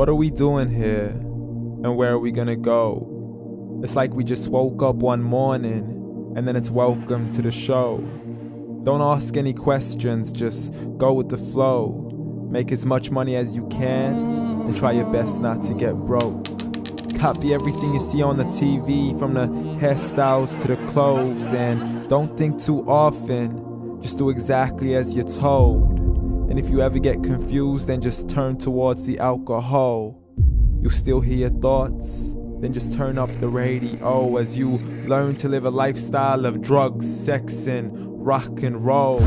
What are we doing here? And where are we gonna go? It's like we just woke up one morning and then it's welcome to the show. Don't ask any questions, just go with the flow. Make as much money as you can and try your best not to get broke. Copy everything you see on the TV, from the hairstyles to the clothes, and don't think too often, just do exactly as you're told. And if you ever get confused, then just turn towards the alcohol. You'll still hear your thoughts, then just turn up the radio as you learn to live a lifestyle of drugs, sex, and rock and roll.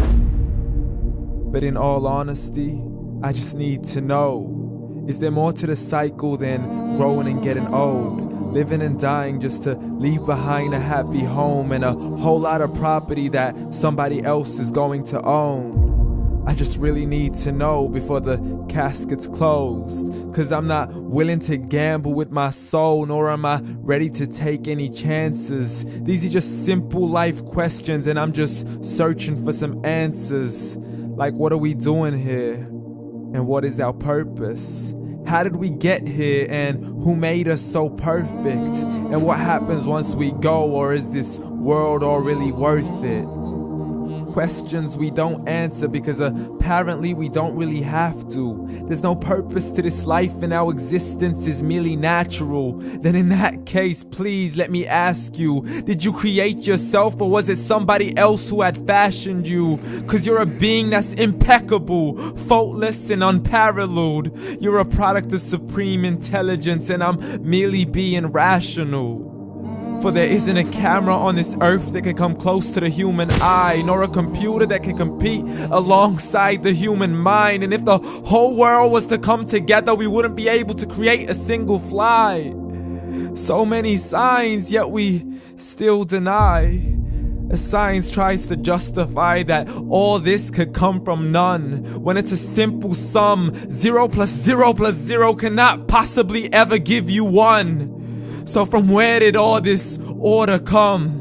But in all honesty, I just need to know, is there more to the cycle than growing and getting old? Living and dying just to leave behind a happy home and a whole lot of property that somebody else is going to own. I just really need to know before the casket's closed, 'cause I'm not willing to gamble with my soul, nor am I ready to take any chances. These are just simple life questions and I'm just searching for some answers. Like, what are we doing here? And what is our purpose? How did we get here, and who made us so perfect? And what happens once we go, or is this world all really worth it? Questions we don't answer because apparently we don't really have to. There's no purpose to this life and our existence is merely natural. Then in that case, please let me ask you, did you create yourself, or was it somebody else who had fashioned you? 'Cause you're a being that's impeccable, faultless and unparalleled. You're a product of supreme intelligence and I'm merely being rational. For there isn't a camera on this earth that can come close to the human eye, nor a computer that can compete alongside the human mind. And if the whole world was to come together, we wouldn't be able to create a single fly. So many signs, yet we still deny. As science tries to justify that all this could come from none, when it's a simple sum. 0 plus 0 plus 0 cannot possibly ever give you 1. So from where did all this order come?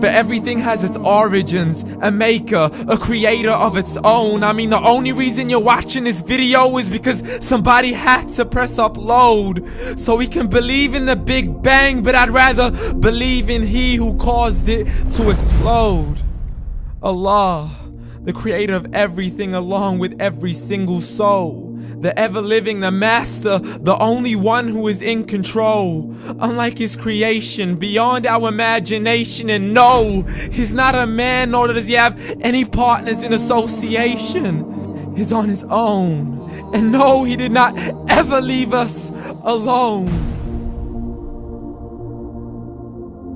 For everything has its origins, a maker, a creator of its own. I mean, the only reason you're watching this video is because somebody had to press upload. So we can believe in the Big Bang, but I'd rather believe in He who caused it to explode. Allah, the creator of everything along with every single soul. The ever-living, the master, the only one who is in control. Unlike his creation, beyond our imagination. And no, he's not a man, nor does he have any partners in association. He's on his own. And no, he did not ever leave us alone.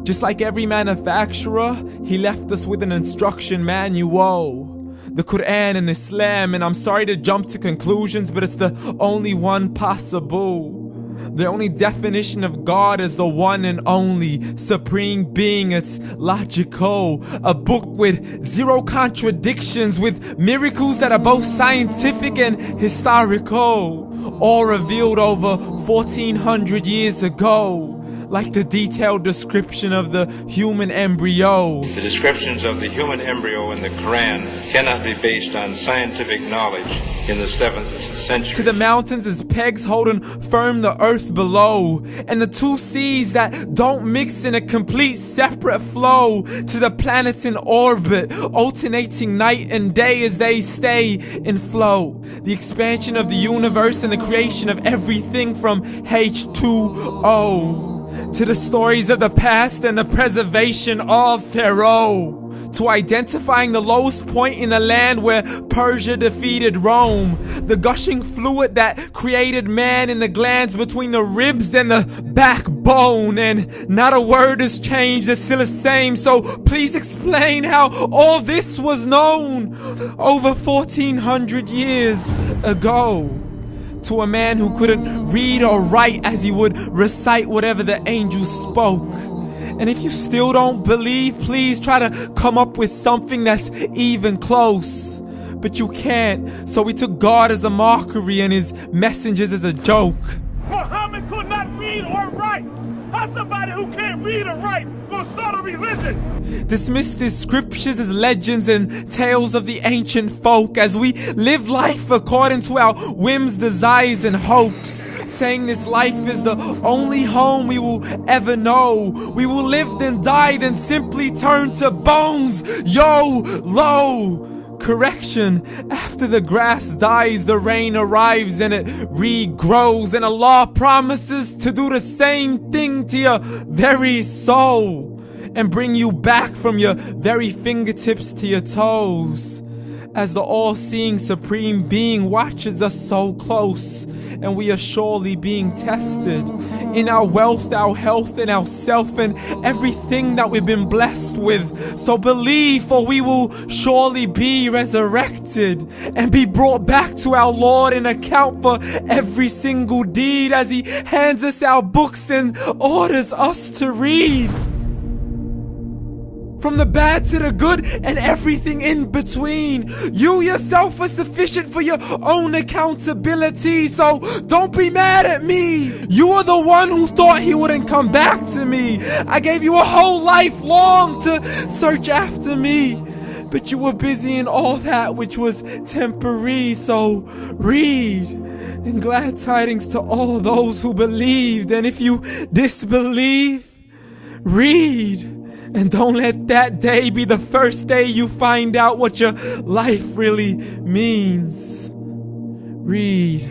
Just like every manufacturer, he left us with an instruction manual. The Quran and Islam, and I'm sorry to jump to conclusions, but it's the only one possible. The only definition of God is the one and only supreme being. It's logical, a book with 0 contradictions, with miracles that are both scientific and historical, all revealed over 1400 years ago. Like the detailed description of the human embryo. The descriptions of the human embryo in the Quran cannot be based on scientific knowledge in the 7th century. To the mountains as pegs holding firm the earth below, and the 2 seas that don't mix in a complete separate flow. To the planets in orbit, alternating night and day as they stay in flow. The expansion of the universe and the creation of everything from H2O. To the stories of the past and the preservation of Pharaoh. To identifying the lowest point in the land where Persia defeated Rome. The gushing fluid that created man in the glands between the ribs and the backbone. And not a word has changed, it's still the same. So please explain how all this was known over 1400 years ago. To a man who couldn't read or write, as he would recite whatever the angels spoke. And if you still don't believe, please try to come up with something that's even close. But you can't, so we took God as a mockery and his messengers as a joke. Muhammad could not read or write. How somebody who can't read or write gonna start a religion? Dismissed his scriptures as legends and tales of the ancient folk, as we live life according to our whims, desires, and hopes. saying this life is the only home we will ever know. We will live then die, then simply turn to bones. YOLO! Correction, after the grass dies, the rain arrives and it regrows, and Allah promises to do the same thing to your very soul and bring you back from your very fingertips to your toes, as the all-seeing supreme being watches us so close, and we are surely being tested in our wealth, our health, and our self, and everything that we've been blessed with. So believe, for we will surely be resurrected and be brought back to our Lord and account for every single deed, as He hands us our books and orders us to read. From the bad to the good and everything in between. You yourself are sufficient for your own accountability, so don't be mad at me. You are the one who thought He wouldn't come back to me. I gave you a whole life long to search after me, but you were busy in all that which was temporary. So read, and glad tidings to all those who believed. And if you disbelieve, read. And don't let that day be the first day you find out what your life really means. Read.